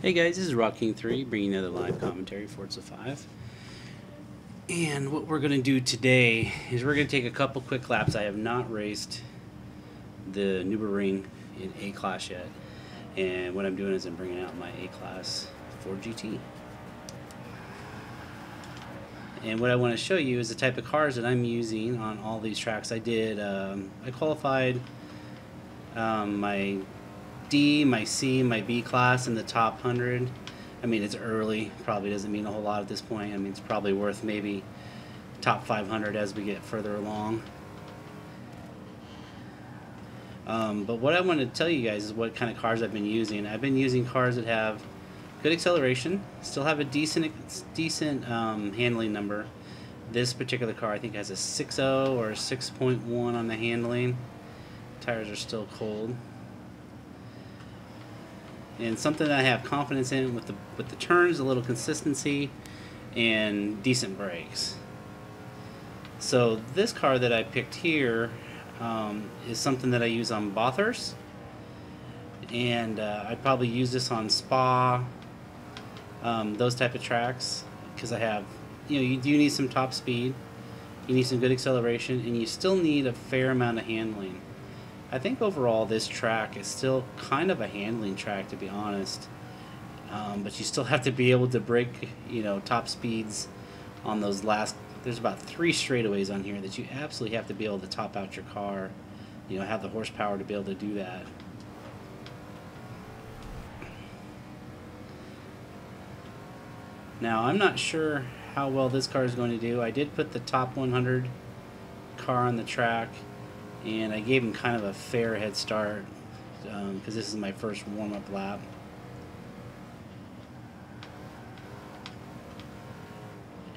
Hey guys, this is Rocking3 bringing another live commentary for Forza 5. And what we're going to do today is we're going to take a couple quick laps. I have not raced the Nurburgring in A-Class yet. And what I'm doing is I'm bringing out my A-Class Ford GT. And what I want to show you is the type of cars that I'm using on all these tracks. I qualified my D, my C, my B class in the top 100. I mean, it's early. Probably doesn't mean a whole lot at this point. I mean, it's probably worth maybe top 500 as we get further along. But what I want to tell you guys is what kind of cars I've been using. I've been using cars that have good acceleration, still have a decent handling number. This particular car, I think, has a 6.0 or a 6.1 on the handling. Tires are still cold. And something that I have confidence in with the turns, a little consistency, and decent brakes. So this car that I picked here is something that I use on Bathurst, and I'd probably use this on Spa, those type of tracks, because you do need some top speed, you need some good acceleration, and you still need a fair amount of handling. I think overall this track is still kind of a handling track, to be honest, but you still have to be able to break, top speeds on those last. There's about 3 straightaways on here that you absolutely have to be able to top out your car, have the horsepower to be able to do that. Now I'm not sure how well this car is going to do. I did put the top 100 car on the track, and I gave him kind of a fair head start because this is my first warm-up lap.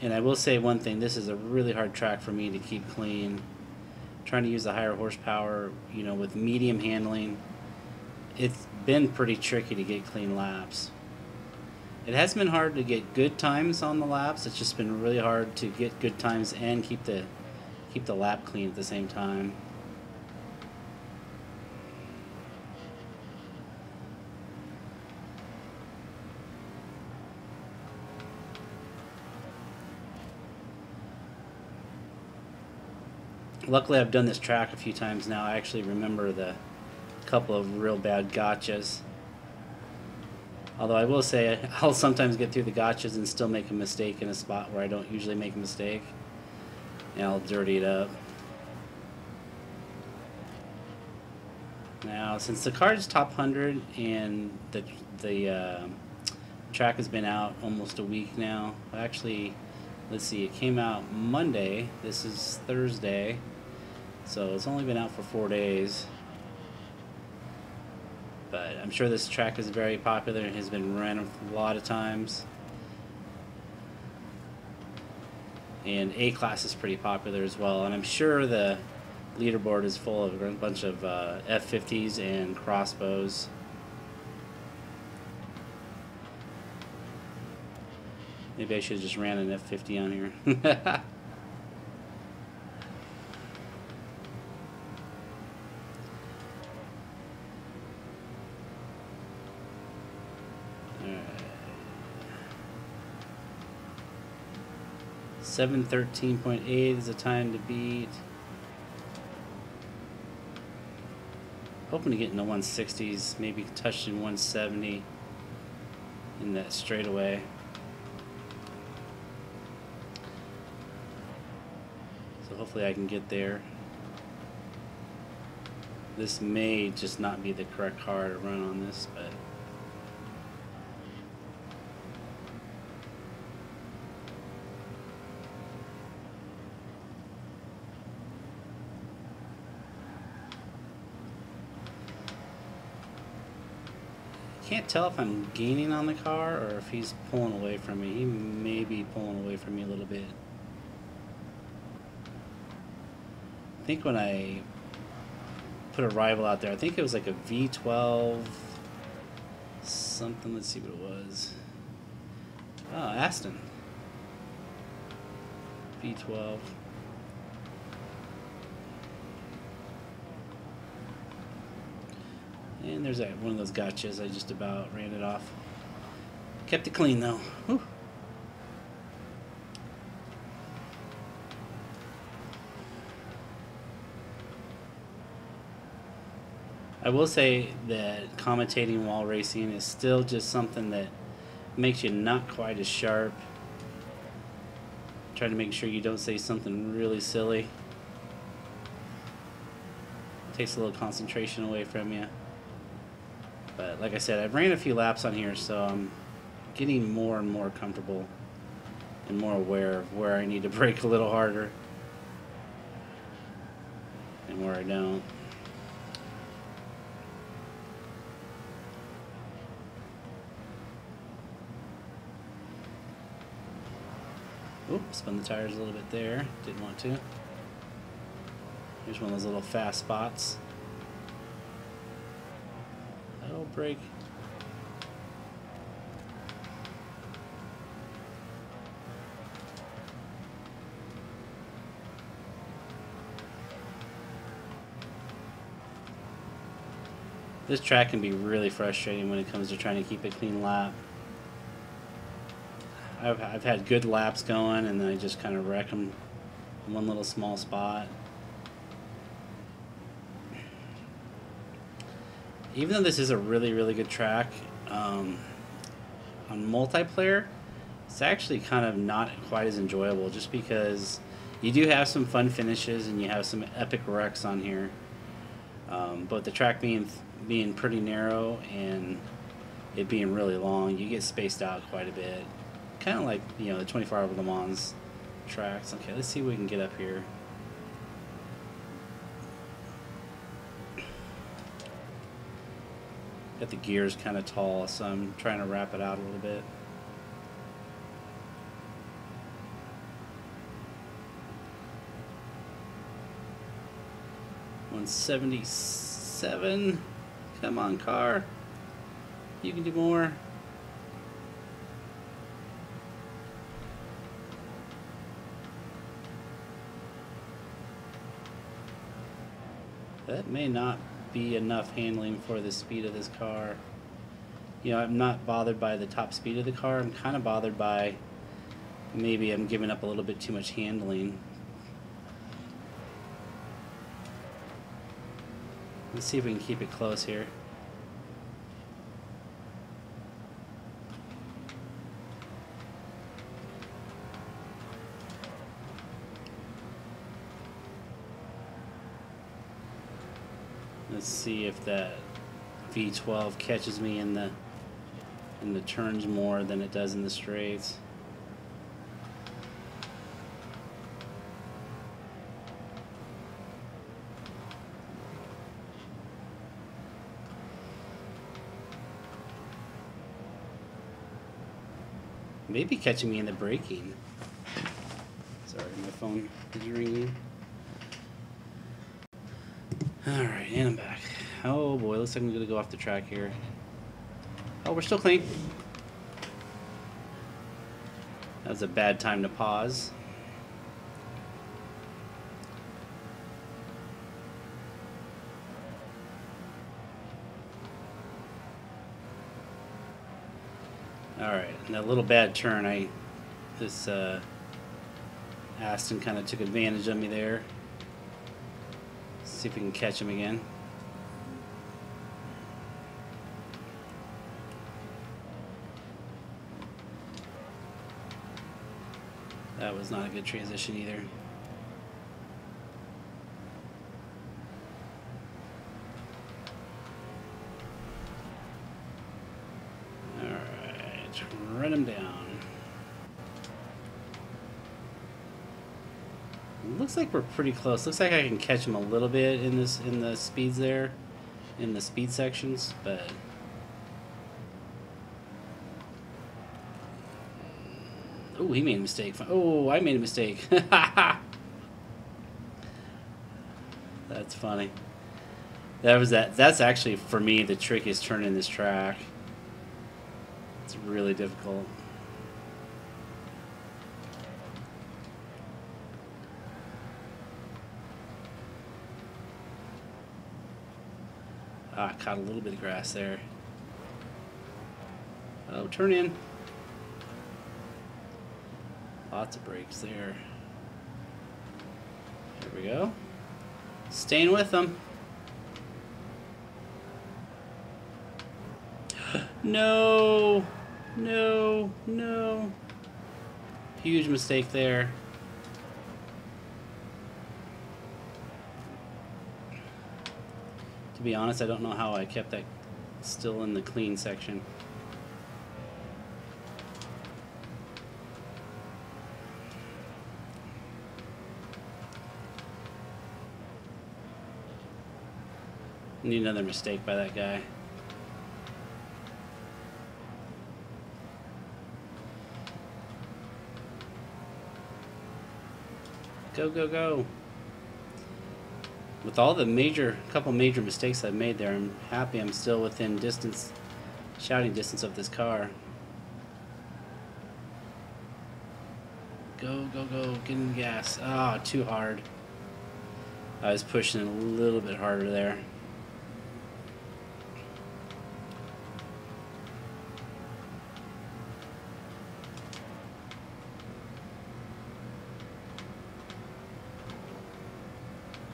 And I will say one thing, this is a really hard track for me to keep clean. Trying to use the higher horsepower, with medium handling, it's been pretty tricky to get clean laps. It hasn't been hard to get good times on the laps, it's just been really hard to get good times and keep the lap clean at the same time. Luckily, I've done this track a few times now. I actually remember the couple of real bad gotchas. Although I will say, I'll sometimes get through the gotchas and still make a mistake in a spot where I don't usually make a mistake. And I'll dirty it up. Now, since the car is top 100 and the track has been out almost a week now. Actually, let's see, it came out Monday. This is Thursday. So it's only been out for 4 days. But I'm sure this track is very popular and has been ran a lot of times. And A-Class is pretty popular as well. And I'm sure the leaderboard is full of a bunch of F50s and crossbows. Maybe I should have just ran an F50 on here. Alright. 7:13.8 is the time to beat. Hoping to get in the 160s, maybe touching 170 in that straightaway. So hopefully I can get there. This may just not be the correct car to run on this, but can't tell if I'm gaining on the car or if he's pulling away from me. He may be pulling away from me a little bit. I think when I put a rival out there, I think it was like a V12 something. Let's see what it was. Oh, Aston V12. And there's that one of those gotchas. I just about ran it off. Kept it clean though. Whew. I will say that commentating while racing is still just something that makes you not quite as sharp. Try to make sure you don't say something really silly. Takes a little concentration away from you. But like I said, I've ran a few laps on here, so I'm getting more and more comfortable and more aware of where I need to brake a little harder and where I don't. Oop, spun the tires a little bit there. Didn't want to. Here's one of those little fast spots. Oh, brake. This track can be really frustrating when it comes to trying to keep a clean lap. I've had good laps going, and then I just kind of wreck them in one little small spot. Even though this is a really, really good track, on multiplayer, it's actually kind of not quite as enjoyable, just because you do have some fun finishes and you have some epic wrecks on here. But the track being pretty narrow and it being really long, you get spaced out quite a bit. Kind of like, you know, the 24-hour Le Mans tracks. Okay, let's see if we can get up here. Got the gears kind of tall, so I'm trying to wrap it out a little bit. $177. Come on, car. You can do more. That may not be enough handling for the speed of this car. You know, I'm not bothered by the top speed of the car. I'm kind of bothered by maybe I'm giving up a little bit too much handling. Let's see if we can keep it close here. Let's see if that V12 catches me in the turns more than it does in the straights. Maybe catching me in the braking. Sorry, my phone is ringing. Alright, and I'm back. Oh boy, looks like I'm gonna go off the track here. Oh, we're still clean. That was a bad time to pause. Alright, that little bad turn, this Aston kind of took advantage of me there. See if we can catch him again. That was not a good transition either. Alright, run him down. Looks like we're pretty close. Looks like I can catch him a little bit in the speeds there, in the speed sections, but oh, he made a mistake. Oh, I made a mistake. That's funny. That's actually for me the trickiest turn in this track. It's really difficult. Ah, caught a little bit of grass there. Oh, turn in. Lots of brakes there. There we go. Staying with them. No! No! No! Huge mistake there. To be honest, I don't know how I kept that still in the clean section. Need another mistake by that guy. Go, go, go. With all the couple major mistakes I've made there, I'm happy I'm still within distance, shouting distance of this car. Go, go, go, get in the gas. Ah, oh, too hard. I was pushing it a little bit harder there.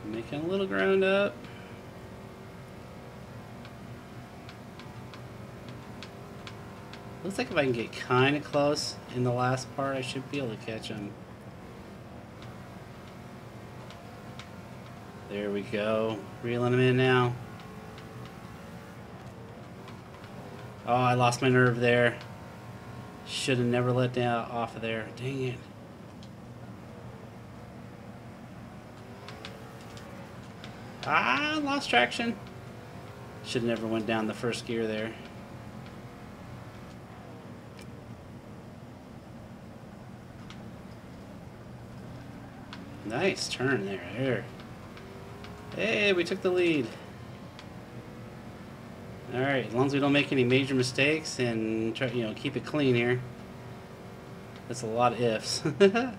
Making a little ground up. Looks like if I can get kind of close in the last part, I should be able to catch him. There we go. Reeling him in now. Oh, I lost my nerve there. Should have never let down off of there. Dang it. Ah, lost traction. Should have never went down the first gear there. Nice turn there. Hey, we took the lead. Alright, as long as we don't make any major mistakes and try, keep it clean here. That's a lot of ifs. A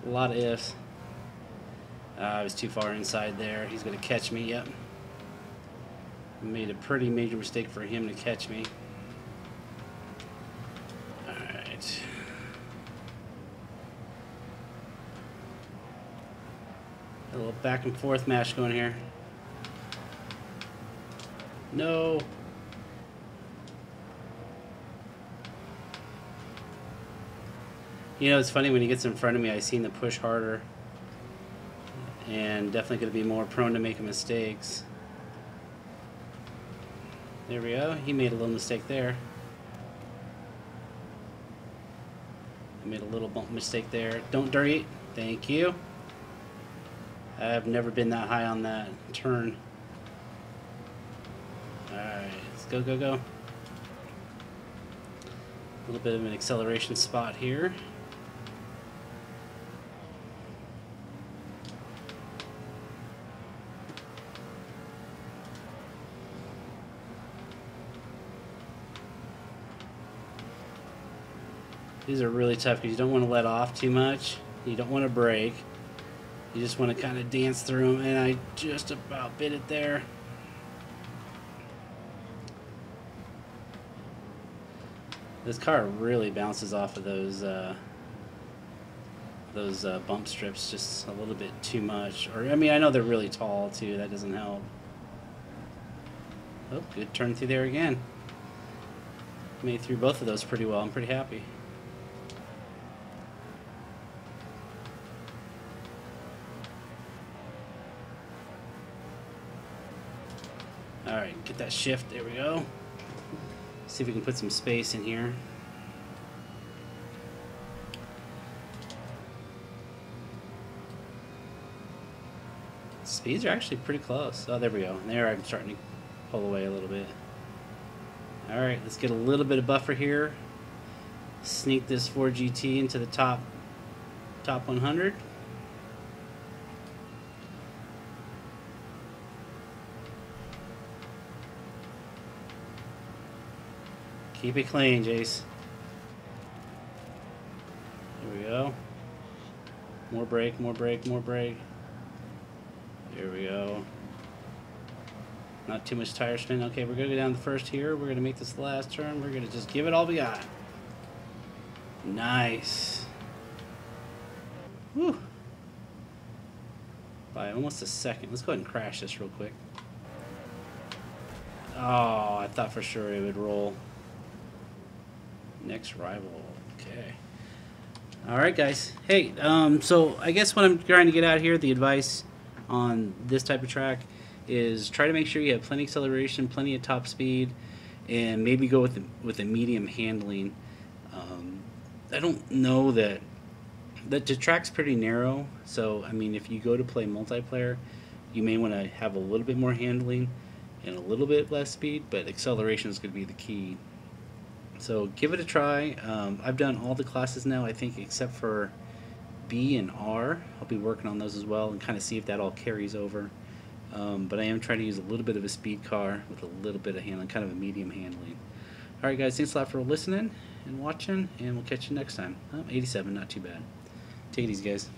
lot of ifs. I was too far inside there. He's going to catch me, yep. Made a pretty major mistake for him to catch me. Alright. A little back and forth match going here. No. It's funny when he gets in front of me, I seem to push harder. And definitely going to be more prone to making mistakes. There we go. He made a little mistake there. I made a little bump mistake there. Don't dirty. Thank you. I've never been that high on that turn. Alright, let's go, go, go. A little bit of an acceleration spot here. These are really tough because you don't want to let off too much. You don't want to brake. You just want to kind of dance through them, and I just about bit it there. This car really bounces off of those bump strips just a little bit too much. Or I mean, I know they're really tall too. That doesn't help. Oh, good turn through there again. Made through both of those pretty well. I'm pretty happy. Alright, get that shift. There we go. See if we can put some space in here. Speeds are actually pretty close. Oh, there we go. There I'm starting to pull away a little bit. Alright, let's get a little bit of buffer here. Sneak this Ford GT into the top 100. Keep it clean, Jace. There we go. More brake, more brake, more brake. There we go. Not too much tire spin. Okay, we're going to go down the first here. We're going to make this last turn. We're going to just give it all we got. Nice. Whew. By almost a second. Let's go ahead and crash this real quick. Oh, I thought for sure it would roll. Next rival. Okay. Alright, guys. Hey, so I guess what I'm trying to get out here, the advice on this type of track is try to make sure you have plenty of acceleration, plenty of top speed, and maybe go with a medium handling. I don't know that the track's pretty narrow, so I mean, if you go to play multiplayer, you may want to have a little bit more handling and a little bit less speed, but acceleration is going to be the key. So give it a try. I've done all the classes now, I think, except for B and R. I'll be working on those as well and kind of see if that all carries over. But I am trying to use a little bit of a speed car with a little bit of handling, kind of a medium handling. Alright guys, thanks a lot for listening and watching, and we'll catch you next time. 87, not too bad. Take it easy, guys.